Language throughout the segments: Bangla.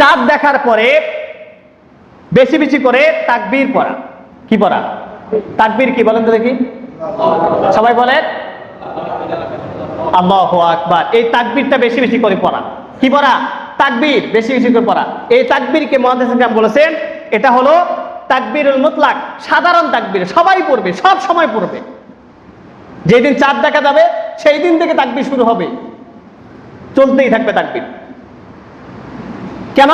চাঁদ দেখার পরে বেশি বেশি করে তাকবীর পড়া। কি পড়া? তাকবীর কি বলেন তো দেখি, সবাই বলেন আল্লাহু আকবার। এই তাকবীরটা বেশি বেশি করে পড়া। কি পড়া? তাকবীর বেশি বেশি করে পড়া। এই তাকবীরকে মুহাদ্দিস ইকরাম বলেছেন এটা হলো তাকবীরুল মুতলাক, সাধারণ তাকবীর, সবাই পড়বে, সব সময় পড়বে। যেদিন চাঁদ দেখা যাবে সেই দিন থেকে তাকবীর শুরু হবে, চলতেই থাকবে তাকবীর। কেন?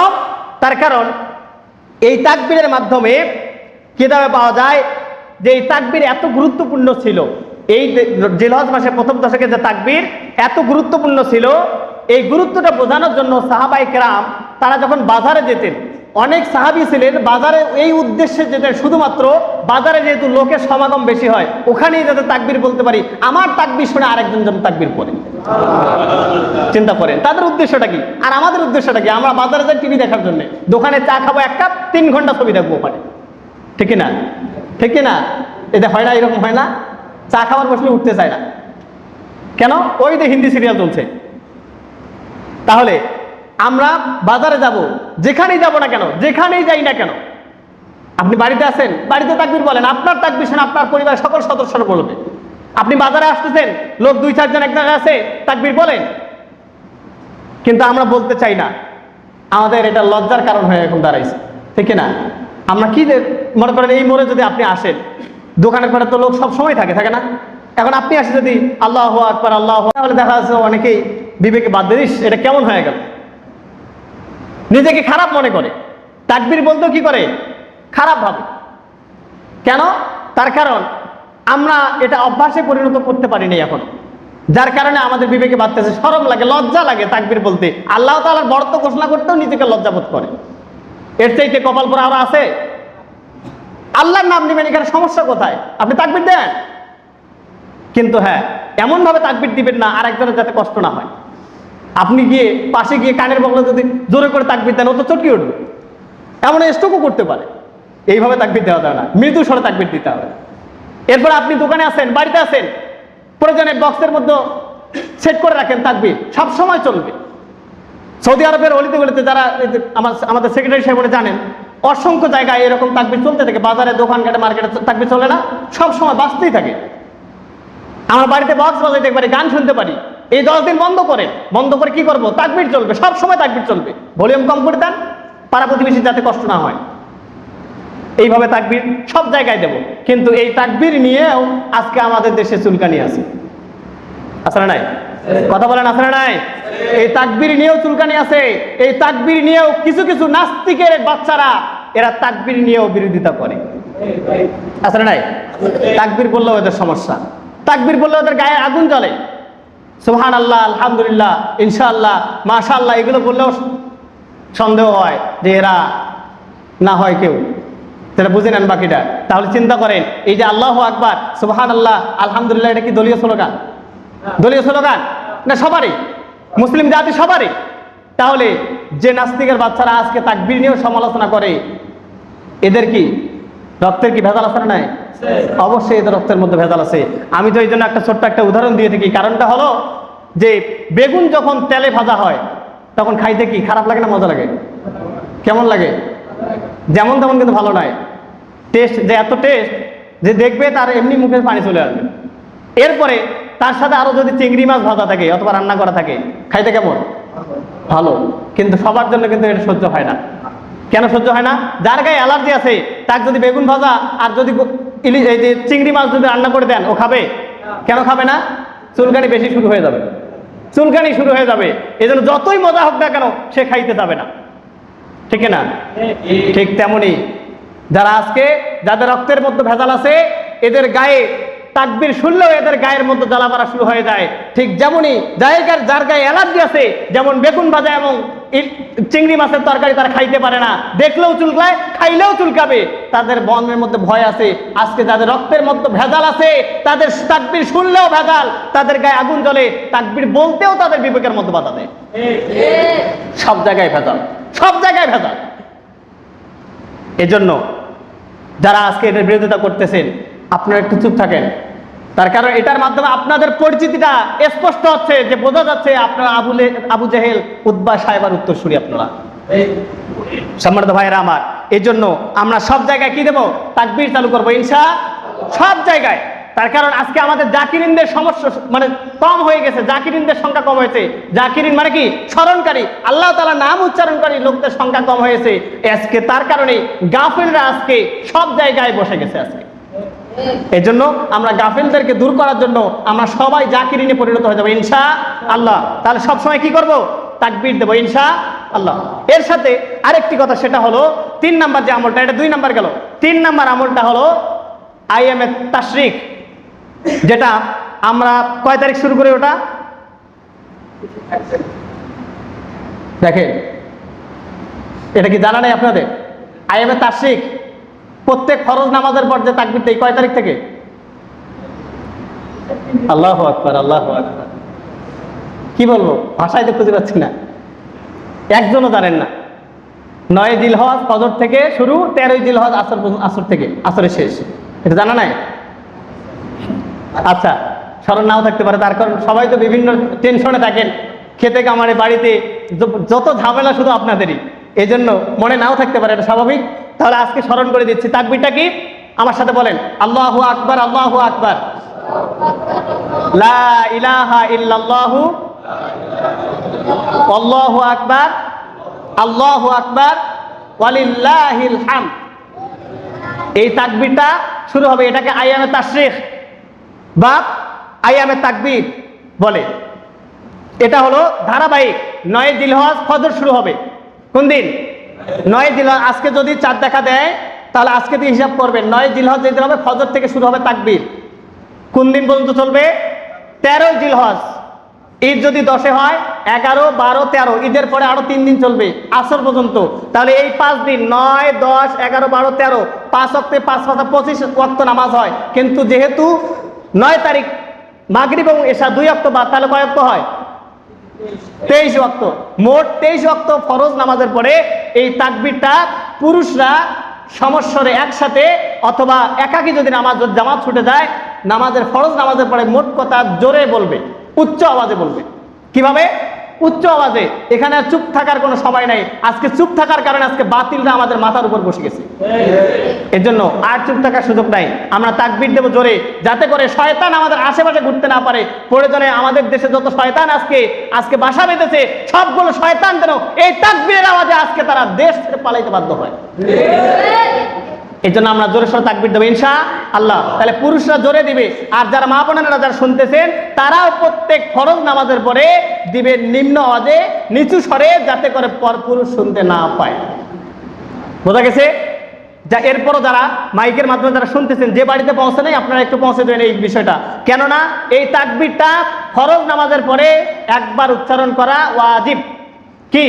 তার কারণ এই তাকবীরের মাধ্যমে কিতাবে পাওয়া যায় যে এই তাকবীর এত গুরুত্বপূর্ণ ছিল। এই জিলহজ মাসের প্রথম দশকে যে তাকবীর এত গুরুত্বপূর্ণ ছিল, এই গুরুত্বটা বোঝানোর জন্য সাহাবায়ে কেরাম তারা যখন বাজারে যেতেন, অনেক সাহাবী ছিলেন বাজারে এই উদ্দেশ্যে যেতেন, শুধুমাত্র বাজারে যেহেতু লোকের সমাগম বেশি হয় ওখানেই যাতে তাকবীর বলতে পারি, আমার তাকবীর শুনে আরেকজন যেন তাকবীর পড়ে। চিন্তা করেন তাদের উদ্দেশ্যটা কি, আর আমাদের উদ্দেশ্যটা কি? আমরা বাজারে যাই টিভি দেখার জন্য, দোকানে চা খাবো এক কাপ, 3 ঘন্টা ছবি দেখবো ওখানে, ঠিক না? ঠিক না? এটা হয় না? এরকম হয় না? চা খাবার বসলে উঠতে চায় না কেন? ওই যে হিন্দি সিরিয়াল চলছে। তাহলে আমরা বাজারে যাব, যেখানেই যাব না কেন, যেখানেই যাই না কেন, আপনি বাড়িতে আছেন, বাড়িতে তাকবীর বলেন, আপনার তাকবীর শুনে আপনার পরিবারের সকল সদস্যরা বলবে। আপনি বাজারে আসতেছেন, লোক 2-4 জন এক জায়গায় আছে, তাকবীর বলেন। কিন্তু আমরা বলতে চাই না, আমাদের এটা লজ্জার কারণ হয়ে এখন দাঁড়াইছে, ঠিক না? আমরা কি মনে করেন, এই মোড়ে যদি আপনি আসেন, দোকানের পরে তো লোক সব সময় থাকে, থাকে না? এখন আপনি আসে যদি আল্লাহু আকবার আল্লাহু, তাহলে দেখা যাচ্ছে অনেকেই বিবেকে বাদ দিস, এটা কেমন হয়ে গেল, নিজেকে খারাপ মনে করে, তাকবীর বলতেও কি করে, খারাপ ভাবে। কেন? তার কারণ আমরা এটা অভ্যাসে পরিণত করতে পারিনি এখন, যার কারণে আমাদের বিবেকে বাঁধতেছে, শরম লাগে, লজ্জা লাগে তাকবীর বলতে। আল্লাহ তাআলার বরত্ব ঘোষণা করতেও নিজেকে লজ্জাবোধ করে। এর চাইতে কপাল পোড়া আরো আছে? আল্লাহর নাম নেবেন, এখানে সমস্যা কোথায়? আপনি তাকবীর দেন, কিন্তু হ্যাঁ এমন ভাবে তাকবীর দিবেন না আরেকজনের যাতে কষ্ট না হয়। আপনি গিয়ে পাশে গিয়ে কানের বগলে যদি জোরে করে তাকবীর দেন, ও তো চটকে উঠবে, এমন স্ট্রোকও করতে পারে। এইভাবে তাকবীর দেওয়া যাবে না, মৃদু স্বরে তাকবীর দিতে হবে। এরপর আপনি দোকানে আছেন, বাড়িতে আছেন, প্রয়োজনে বক্সের মধ্যে সেট করে রাখেন, তাকবীর সব সময় চলবে। সৌদি আরবের অলিতে গলিতে যারা আমাদের সেক্রেটারি সাহেব জানেন, অসংখ্য জায়গায় এরকম তাকবীর চলতে থাকে, বাজারে, দোকানঘাটে, মার্কেটে তাকবীর চলে না, সব সময় বাজতেই থাকে। আমরা বাড়িতে বক্স বাজাইতে পারি, গান শুনতে পারি। এই 10 দিন বন্ধ করেন, বন্ধ করে কি করবো? তাকবীর চলবে, সব সময় তাকবীর চলবে। ভলিউম কম করে দেন, পাড়া প্রতিবেশী যাতে কষ্ট না হয়। এইভাবে তাকবীর সব জায়গায় দেব। কিন্তু এই তাকবীর নিয়েও আজকে আমাদের দেশে চুলকানি আছে, আছে না নাই? কথা বলেন, আছে না নাই? এই তাকবীর নিয়েও চুলকানি আছে। এই তাকবীর নিয়েও কিছু কিছু নাস্তিকের বাচ্চারা এরা তাকবীর নিয়েও বিরোধিতা করে, আছে না নাই? তাকবীর বললেও এদের সমস্যা, তাকবীর বললেও ওদের গায়ে আগুন জ্বলে। সুবহানাল্লাহ, আলহামদুলিল্লাহ, ইনশাআল্লাহ, মাশাআল্লাহ এগুলো বললেও সন্দেহ হয় যে এরা না হয় কেউ, তাহলে বুঝে নেন বাকিটা। তাহলে চিন্তা করেন, এই যে আল্লাহু আকবার, সুবহানাল্লাহ, আলহামদুলিল্লাহ, এটা কি দলীয় স্লোগান? দলীয় স্লোগান না সবারই, মুসলিম জাতি সবারই। তাহলে যে নাস্তিকের বাচ্চারা আজকে তাকবীর নিয়েও সমালোচনা করে, এদের কি রক্তের কি ভেজাল আছে না নাই? অবশ্যই এদের রক্তের মধ্যে ভেজাল আছে। আমি তো এই জন্য একটা ছোট্ট একটা উদাহরণ দিয়ে থাকি। কারণটা হলো যে বেগুন যখন তেলে ভাজা হয় তখন খাইতে কি খারাপ লাগে না মজা লাগে? কেমন লাগে? যেমন তেমন কিন্তু ভালো নয়। টেস্ট যে এত টেস্ট যে দেখবে তার এমনি মুখে পানি চলে আসবে। এরপরে তার সাথে আরো যদি চিংড়ি মাছ ভাজা থাকে অথবা রান্না করা থাকে, খাইতে কেমন? ভালো। কিন্তু সবার জন্য কিন্তু এটা সহ্য হয় না। কেন সহ্য হয় না? যার গায়ে অ্যালার্জি আছে তার যদি বেগুন ভাজা আর যদি এই যে চিংড়ি মাছ যদি রান্না করে দেন, ও খাবে? কেন খাবে না? চুলকানি বেশি শুরু হয়ে যাবে, চুলকানি শুরু হয়ে যাবে। এই জন্য যতই মজা হোক না কেন সে খাইতে যাবে না, ঠিক না? ঠিক তেমনি যারা আজকে যাদের রক্তের মধ্যে ভেজাল আছে, এদের গায়ে তাকবীর শুনলেও এদের গায়ের মধ্যে জ্বালা মারা শুরু হয়ে যায়। ঠিক যেমনই যার গায়ে অ্যালার্জি আছে, যেমন বেগুন ভাজা এবং চিংড়ি মাছের তরকারি তারা খাইতে পারে না, দেখলেও চুলকায়, খাইলেও চুলকাবে, তাদের মনের মধ্যে ভয় আছে। আজকে যাদের রক্তের মধ্যে ভেজাল আছে, তাদের তাকবীর শুনলেও ভেজাল, তাদের গায়ে আগুন জ্বলে, তাকবীর বলতেও তাদের বিবেকের মধ্যে বাধা দেয়। সব জায়গায় ভেজাল, সব জায়গায় ভেজাল। এজন্য যারা আজকে এটার বিরোধিতা করতেছেন, আপনারা একটু চুপ থাকেন। তার কারণ এটার মাধ্যমে আপনাদের পরিচিতিটা স্পষ্ট হচ্ছে, যে বোঝা যাচ্ছে আপনারা আবু জেহেল, উতবা, সাইবার উত্তরসূরি আপনারা। সম্মানিত ভাইয়েরা আমার, এই জন্য আমরা সব জায়গায় কি দেব? তাকবীর চালু করবো সব জায়গায়। তার কারণ আজকে আমাদের জাকিরিনদের সমস্যা মানে কম হয়ে গেছে, জাকিরিনদের সংখ্যা কম হয়েছে। জাকিরিন মানে কি? স্মরণকারী, আল্লাহ তাআলার নাম উচ্চারণকারী লোকদের সংখ্যা কম হয়েছে আজকে। তার কারণে গাফিলরা আজকে সব জায়গায় বসে গেছে আজকে। এই জন্য আমরা গাফিলদেরকে দূর করার জন্য আমরা সবাই জাকিরিনে পরিণত হয়ে যাবো ইনশাআল্লাহ। তাহলে সবসময় কি করব? তাকবীর দেবো ইনশাআল্লাহ। এর সাথে আরেকটি কথা, সেটা হলো 3 নাম্বার যে আমলটা, এটা 2 নাম্বার গেল। 3 নাম্বার আমলটা হলো আইয়ামে তাশরিক, যেটা আমরা কয় তারিখ শুরু করি? ওটা দেখেন, এটা কি জানা নেই আপনাদের? আইয়ামে তাশরিক প্রত্যেক ফরজ নামাজের পর যে তাকবীর দেই, কয় তারিখ থেকে? আল্লাহু আকবার, আল্লাহু আকবার। কি বলবো, ভাষায় তো খুঁজে পাচ্ছি না, একজনও জানেন না। 9 জিলহজ ফজর থেকে শুরু, 13 জিলহজ আসর থেকে, আসরে শেষ। এটা জানা নাই? আচ্ছা, স্মরণ নাও থাকতে পারে, তার কারণ সবাই তো বিভিন্ন টেনশনে থাকেন, খেতে কামারে বাড়িতে যত ঝামেলা শুধু আপনাদেরই, এই জন্য মনে নাও থাকতে পারে, এটা স্বাভাবিক। তাহলে আজকে স্মরণ করে দিচ্ছি। তাকবীরটা কি? আমার সাথে বলেন, আল্লাহু আকবার, আল্লাহু আকবার, লা ইলাহা ইল্লাল্লাহু, আল্লাহু আকবার, আল্লাহু আকবার, ওয়ালিল্লাহিল হামদ। এই তাকবীরটা শুরু হবে, এটাকে আইয়ামে তাশরিক বা আইয়ামে তাকবীর বলে। এটা হলো ধারাবাহিক। 9 জিলহজ ফজর শুরু হবে। কোন দিন? 9 জিলহজ। আজকে যদি চাঁদ দেখা দেয় তাহলে আজকে দিয়ে হিসাব করবেন, 9 জিলহজ যেদিন হবে ফজর থেকে শুরু হবে তাকবীর। কোন দিন পর্যন্ত চলবে? 13 জিলহজ। ঈদ যদি 10-এ হয়, 11, 12, 13, ঈদের পরে আরো 3 দিন চলবে আসর পর্যন্ত। তাহলে এই 5 দিন 9, 10, 11, 12, 13, 5 ওয়াক্তে 5 5 25 ওয়াক্ত নামাজ হয়। কিন্তু যেহেতু 9 তারিখ মাগরিব এবং এশা 2 ওয়াক্ত বাদ, তাহলে কয় ওয়াক্ত হয়? 23 ওয়াক্ত। মোট 23 ওয়াক্ত ফরজ নামাজের পরে এই তাকবীরটা পুরুষরা সমস্বরে একসাথে অথবা একাকী যদি নামাজ জামাত ছুটে যায়, নামাজের ফরজ নামাজের পরে মোট কথা জোরে বলবে, উচ্চ আওয়াজে বলবে। কিভাবে? উচ্চ আওয়াজে। এখানে আর চুপ থাকার কোনো সময় নাই। আজকে চুপ থাকার কারণে আজকে বাতিলরা আমাদের মাথার উপর বসে গেছে। এর জন্য আর চুপ থাকার সুযোগ নাই। আমরা তাকবীর দেব জোরে, যাতে করে শয়তান আমাদের আশেপাশে ঘুরতে না পারে। প্রয়োজনে আমাদের দেশে যত শয়তান আজকে বাসা বেঁধেছে, সবগুলো শয়তান যেন এই তাকবীরের আওয়াজে আজকে তারা দেশ থেকে পালাইতে বাধ্য হয়। এই জন্য আমরা জোরে সোরে তাকবীর দেবো ইনশাআল্লাহ। তাহলে পুরুষরা জোরে দিবে, আর যারা মা বোনেরা যারা শুনতেছেন তারাও প্রত্যেক ফরজ নামাজের পরে দিবে নিম্ন আওয়াজে, নিচু স্বরে, যাতে করে পরপুরুষ শুনতে না পায়। বোঝা গেছে? যা এরপরও যারা মাইকের মাধ্যমে যারা শুনতেছেন, যে বাড়িতে পৌঁছে নেই আপনারা একটু পৌঁছে দেবেন এই বিষয়টা। কেননা এই তাকবীরটা ফরজ নামাজের পরে একবার উচ্চারণ করা ওয়াজিব। কি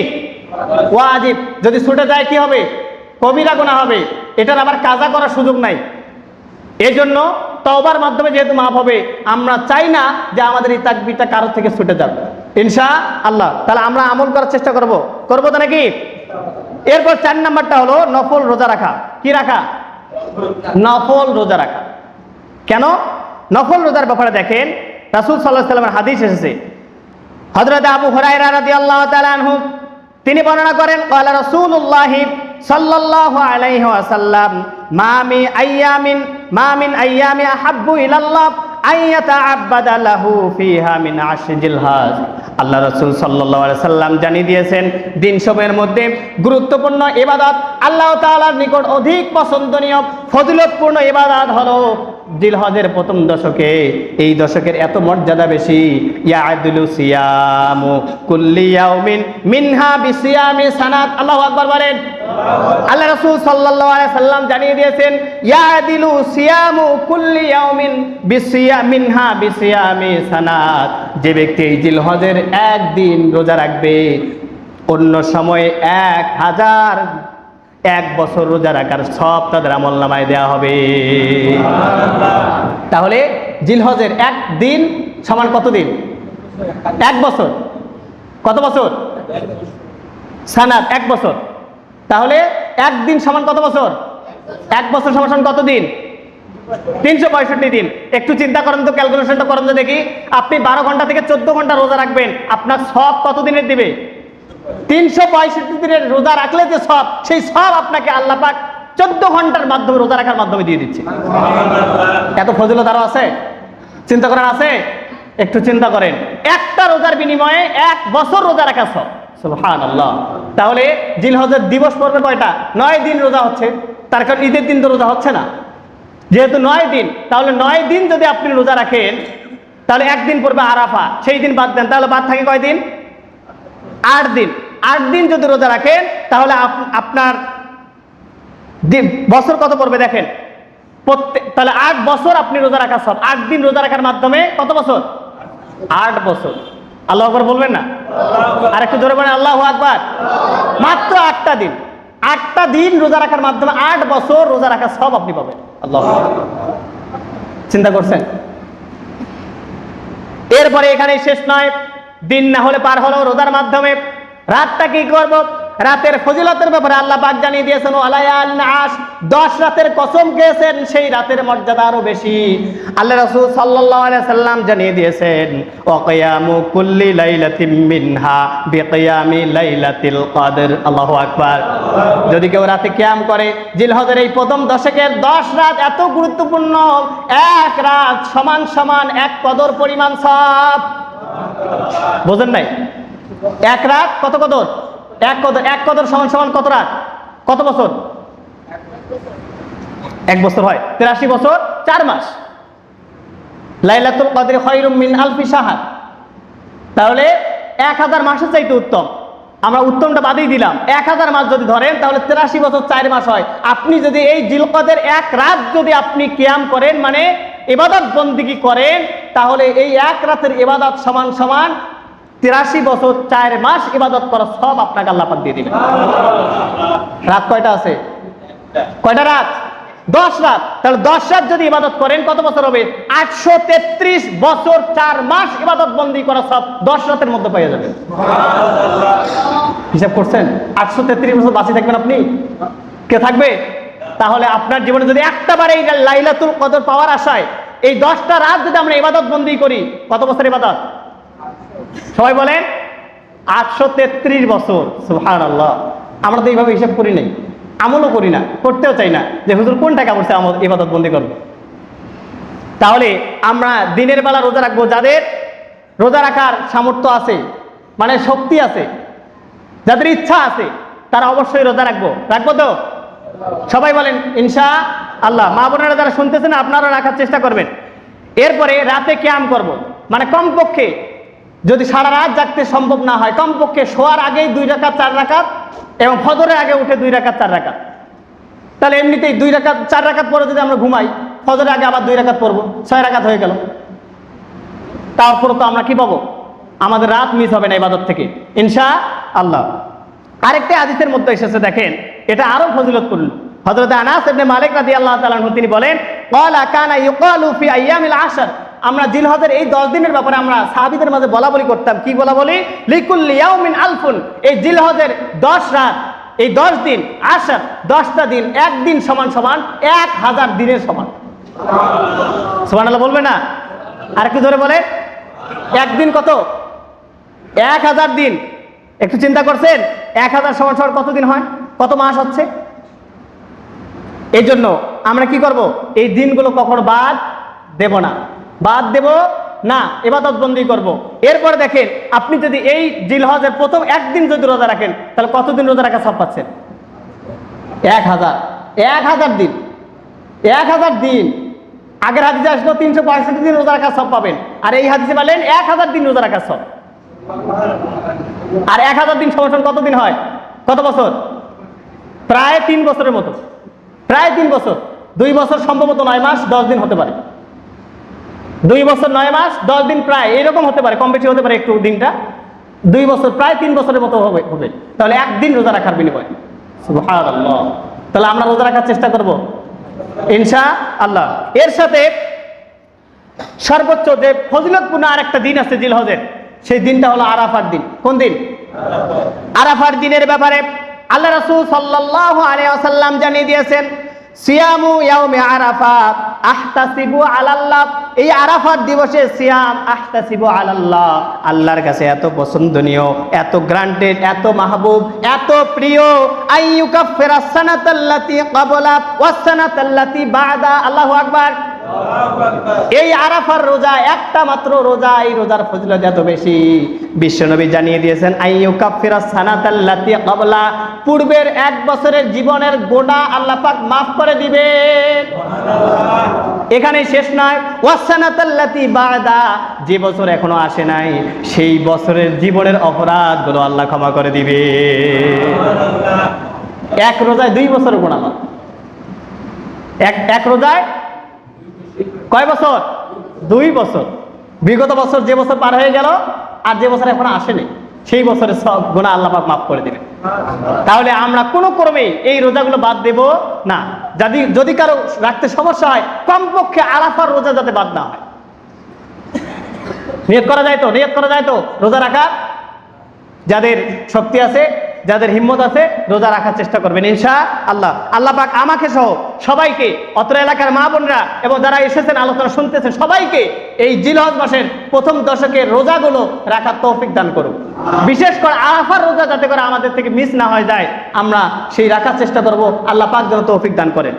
ওয়াজিব? যদি ছুটে যায় কি হবে? কবিরা গুনাহ হবে। এটার আবার কাজা করার সুযোগ নাই। এজন্য তওবার মাধ্যমে যেহেতু মাফ হবে, আমরা চাই না যে আমাদের এই তাকবীরটা কারো থেকে ছুটে যাবে ইনশাআল্লাহ। তাহলে আমরা আমল করার চেষ্টা করবো তো নাকি? এরপর 4 নাম্বারটা হলো নফল রোজা রাখা। কি রাখা? নফল রোজা রাখা। কেন নফল রোজার ব্যাপারে দেখেন, রাসূল সাল্লাল্লাহু আলাইহি ওয়াসাল্লামের হাদিস এসেছে। হযরত আবু হুরায়রা রাদিয়াল্লাহু তাআলা আনহু তিনি বর্ণনা করেন, ক্বালা রাসূলুল্লাহ সাল্লাল্লাহু আলাইহি ওয়াসাল্লাম, মা মিন আইয়ামি আহাব্বু ইলাল্লাহ আইয়াতাআব্বাদা লাহু ফিহা মিন আশরি জিলহজ। আল্লাহ রাসূল সাল্লাল্লাহু আলাইহি সাল্লাম জানিয়ে দিয়েছেন, দিন সমূহের মধ্যে গুরুত্বপূর্ণ ইবাদত, আল্লাহ তাআলার নিকট অধিক পছন্দনীয় ফজিলতপূর্ণ ইবাদত হলো জিলহজের প্রথম দশকে। এই দশকের এত মর্যাদা বেশি, ইয়াদুলু সিয়ামু কুল্লি ইয়াউমিন মিনহা বিসিয়ামি সানাত। আল্লাহু আকবার বলেন। আল্লাহ রাসূল সাল্লাল্লাহু আলাইহি সাল্লাম জানিয়ে দিয়েছেন, ইয়াদিলু সিয়ামু কুল্লি ইয়াউমিন মিনহা বিসিয়ামি সানাত। যে ব্যক্তি এই জিলহজের একদিন রোজা রাখবে, অন্য সময়ে 1001 বছর রোজা রাখার সব তাদের আমলনামায় দেওয়া হবে। তাহলে জিলহজের একদিন সমান কত দিন? 1 বছর। কত বছর? সানাত 1 বছর। তাহলে একদিন সমান কত বছর? 1 বছর সমান কত দিন? 365 দিন। একটু চিন্তা করেন তো, ক্যালকুলেশনটা করেন তো দেখি। আপনি 12 ঘন্টা থেকে 14 ঘন্টা রোজা রাখবেন, আপনার সব কত দিনের দিবে? 365 দিনের রোজা রাখলে যে সব, সেই সব আপনাকে আল্লাহ পাক 14 ঘন্টার মাধ্যমে রোজা রাখার মাধ্যমে দিয়ে দিচ্ছে। এত ফজিলত আরো আছে, চিন্তা করেন আছে, একটু চিন্তা করেন। একটা রোজার বিনিময়ে 1 বছর রোজা রাখা সব, সুবহানাল্লাহ। তাহলে জিলহজের দিবস পড়বে কয়টা? 9 দিন রোজা হচ্ছে, তার কারণ ঈদের দিন তো রোজা হচ্ছে না, যেহেতু 9 দিন, তাহলে 9 দিন যদি আপনি রোজা রাখেন তাহলে একদিন পড়বে আরাফা, সেই দিন বাদ দেন, তাহলে বাদ থাকে কয় দিন? 8 দিন। 8 দিন যদি রোজা রাখেন তাহলে আপনার বছর কত পড়বে দেখেন, তাহলে 8 বছর আপনি রোজা রাখা সব। 8 দিন রোজা রাখার মাধ্যমে কত বছর? 8 বছর। আল্লাহু আকবার বলবেন না? আর একটু জোরে বলেন আল্লাহু আকবার। মাত্র 8টা দিন, 8টা দিন রোজা রাখার মাধ্যমে 8 বছর রোজা রাখা সব আপনি পাবেন। আল্লাহু আকবার। চিন্তা করছেন? এরপরে এখানে শেষ নয়, দিন না হলে পার হলো রোজার মাধ্যমে। রাতটা কি করব? রাতের ফজিলতের ব্যাপারে আল্লাহ পাক জানিয়ে দিয়েছেন, ওয়ালায়াল নাস, 10 রাতের কসম খেয়েছেন, সেই রাতের মর্যাদা আরো বেশি। আল্লাহ রাসূল সাল্লাল্লাহু আলাইহি সাল্লাম জানিয়ে দিয়েছেন, ওয়া কিয়ামু কুল্লি লাইলাতিন মিনহা বিকিয়ামি লাইলাতিল কদর। আল্লাহু আকবার। যদি কেউ রাতে কিয়াম করে, জিলহজের এই প্রথম দশকের 10 রাত এত গুরুত্বপূর্ণ, এক রাত সমান সমান 1 কদর পরিমাণ সওয়াব। বুঝেন নাই? এক রাত কত কদর? 1 কদর। 1 কদর সমান সমান কত রাত? কত বছর? 1 বছর হয় 83 বছর 4 মাস। লাইলাতুল কদর খায়রুম মিন আলফি শাহর। তাহলে 1000 মাসের চাইতে উত্তম। আমরা উত্তমটা বাদেই দিলাম, 1000 মাস যদি ধরেন তাহলে 83 বছর 4 মাস হয়। আপনি যদি এই জিলকদের 1 রাত যদি আপনি কিয়াম করেন, মানে ইবাদত বন্দেগী করেন, তাহলে এই 1 রাতের ইবাদত সমান সমান 83 বছর 4 মাস ইবাদত করা সব আপনাকে আল্লাহ পাক দিয়ে দিবেন। রাত কয়টা আছে? কয়টা রাত? 10 রাত। তাহলে 10 রাত যদি ইবাদত করেন কত বছর হবে? 833 বছর 4 মাস ইবাদত বন্দি করা সব 10 রাতের মধ্যে পেয়ে যাবেন। হিসাব করছেন? 833 বছর বাঁচি থাকবেন আপনি? কে থাকবে? তাহলে আপনার জীবনে যদি একটা বার এই লাইলাতুল কদর পাওয়ার আশায় এই 10টা রাত যদি আমরা ইবাদত বন্দি করি, কত বছর ইবাদত? সবাই বলেন 833 বছর। সুবহানাল্লাহ। আমরা তো এইভাবে হিসাব করি নাই, আমলও করি না, করতেও চাই না, যে হুজুর কোন টাকা পড়ছে আমল ইবাদত বন্দি করবো। তাহলে আমরা দিনের বেলা রোজা রাখবো, যাদের রোজা রাখার সামর্থ্য আছে, মানে শক্তি আছে, যাদের ইচ্ছা আছে, তারা অবশ্যই রোজা রাখবো। রাখবো তো? সবাই বলেন ইনশাআল্লাহ। মা বোনেরা যারা শুনতেছেন আপনারা রাখার চেষ্টা করবেন। এরপরে রাতে কিয়াম করব, মানে কমপক্ষে যদি সারা রাত জাগতে সম্ভব না হয়, কমপক্ষে শোয়ার আগেই 2 রাকাত 4 রাকাত এবং ফজরের আগে উঠে 2 রাকাত 4 রাকাত। তাহলে এমনিতেই 2 রাকাত 4 রাকাত পরে যদি আমরা ঘুমাই, ফজরের আগে আবার 2 রাকাত পড়বো, 6 রাকাত হয়ে গেল। তারপরে তো আমরা কি পাবো? আমাদের রাত মিস হবে না ইবাদত থেকে ইনশাআল্লাহ। আরেকটা হাদিসের মধ্যে এসেছে, দেখেন এটা আরো ফজিলতপূর্ণ। হযরত আনাস ইবনে মালিক রাদিয়াল্লাহু তাআলা আনহু তিনি বলেন, ক্বালা কানা ইউকালু ফি আইয়ামিল আশর। আমরা জিলহজের এই 10 দিনের ব্যাপারে আমরা সাহাবীদের মাঝে বলা বলি করতাম। কি বলা বলি? লিকুল্লি ইয়াউমিন আলফুন। এই জিলহজের 10 রাত, এই 10 দিন আশর, 10টা দিন, এক দিন সমান সমান 1000 দিনের সমান। সুবহানাল্লাহ বলবে না? আর একটু জোরে বলে। একদিন কত? 1000 দিন। একটু চিন্তা করছেন 1000 সমান সমান কত দিন হয়? কত মাস হচ্ছে? এই জন্য আমরা কি করব? এই দিনগুলো কখনো বাদ দেব না, বাদ দেব না, ইবাদত বন্দি করব। এরপরে দেখেন, আপনি যদি এই জিলহজের প্রথম একদিন যদি রোজা রাখেন, তাহলে কতদিন রোজা রাখা সব পাচ্ছেন? 1000 দিন। 1000 দিন। আগের হাদিসে আসলো 365 দিন রোজা রাখা সব পাবেন, আর এই হাদিসে বলেন 1000 দিন রোজা রাখা সব। আর 1000 দিন সমান কত দিন হয়? কত বছর? প্রায় 3 বছরের মতো। প্রায় 3 বছর। 2 বছর সম্ভবত 9 মাস 10 দিন হতে পারে। 2 বছর 9 মাস 10 দিন, প্রায় এরকম হতে পারে, কম বেশি হতে পারে একটু দিনটা। 2 বছর, প্রায় 3 বছরের মতো হবে। তাহলে একদিন রোজা রাখার বিনিময়ে। সুবহানাল্লাহ। তাহলে আমরা রোজা রাখার চেষ্টা করব ইনশাআল্লাহ। এর সাথে সর্বোচ্চ যে ফজিলতপূর্ণ আরেকটা দিন আছে জিলহজের, সেই দিনটা হলো আরাফার দিন। কোন দিন? আরাফার দিনের ব্যাপারে আল্লাহ রাসূল সাল্লাল্লাহু আলাইহি ওয়াসাল্লাম জানিয়ে দিয়েছেন, সিয়ামু ইয়াউমে আরাফা আহতাসিবু আলাল্লাহ, এই আরাফার দিবসে সিয়াম আহতাসিবু আলাল্লাহ আল্লাহর কাছে এত পছন্দনীয়, এত গ্রান্টেড, এত মাহবুব, এত প্রিয়। আইয়ুকাফিরাস সানাতাল্লাতী ক্বাবলা ওয়াস সানাতাল্লাতী বা'দা। আল্লাহু আকবার। এই আরাফার রোজা একটা মাত্র রোজা, এই রোজার ফজিলত এত বেশি, বিশ্বনবী জানিয়ে দিয়েছেন আইয়ুকাফিরাস সানাতাল্লাতী ক্বাবলা, পূর্বের এক বছরের জীবনের গোনা আল্লাহ পাক মাফ করে দিবেন। এখানেই শেষ নয়, ওয়াস সানাতাল্লাতী বা'দা, যে বছর এখনো আসে নাই সেই বছরের জীবনের অপরাধগুলো আল্লাহ ক্ষমা করে দিবে। এক রোজায় 2 বছরের গোনা মাফ। এক রোজায় কয় বছর? 2 বছর। বিগত বছর যে বছর পার হয়ে গেল আর যে বছর এখনো আসেনি সেই বছরের সব গুনাহ আল্লাহ পাক মাফ করে দিবেন। তাহলে আমরা কোনো ক্রমে এই রোজাগুলো বাদ দেব না। যদি কারো রাখতে সমস্যা হয়, কমপক্ষে আরাফার রোজা যাতে বাদ না হয়। নিয়ত করা যায় তো রোজা রাখার? যাদের শক্তি আছে, যাদের হিম্মত আছে, রোজা রাখার চেষ্টা করবেন ইনশাআল্লাহ। আল্লাহ পাক আমাকে সহ সবাইকে, অত্র এলাকার মা বোনরা এবং যারা এসেছেন আলোচনা শুনতেছেন সবাইকে এই জিলহজ মাসের প্রথম দশকের রোজাগুলো রাখার তৌফিক দান করুন। বিশেষ করে আরাফার রোজা যাতে করে আমাদের থেকে মিস না হয়ে যায়, আমরা সেই রাখার চেষ্টা করব। আল্লাহ পাক যেন তৌফিক দান করেন।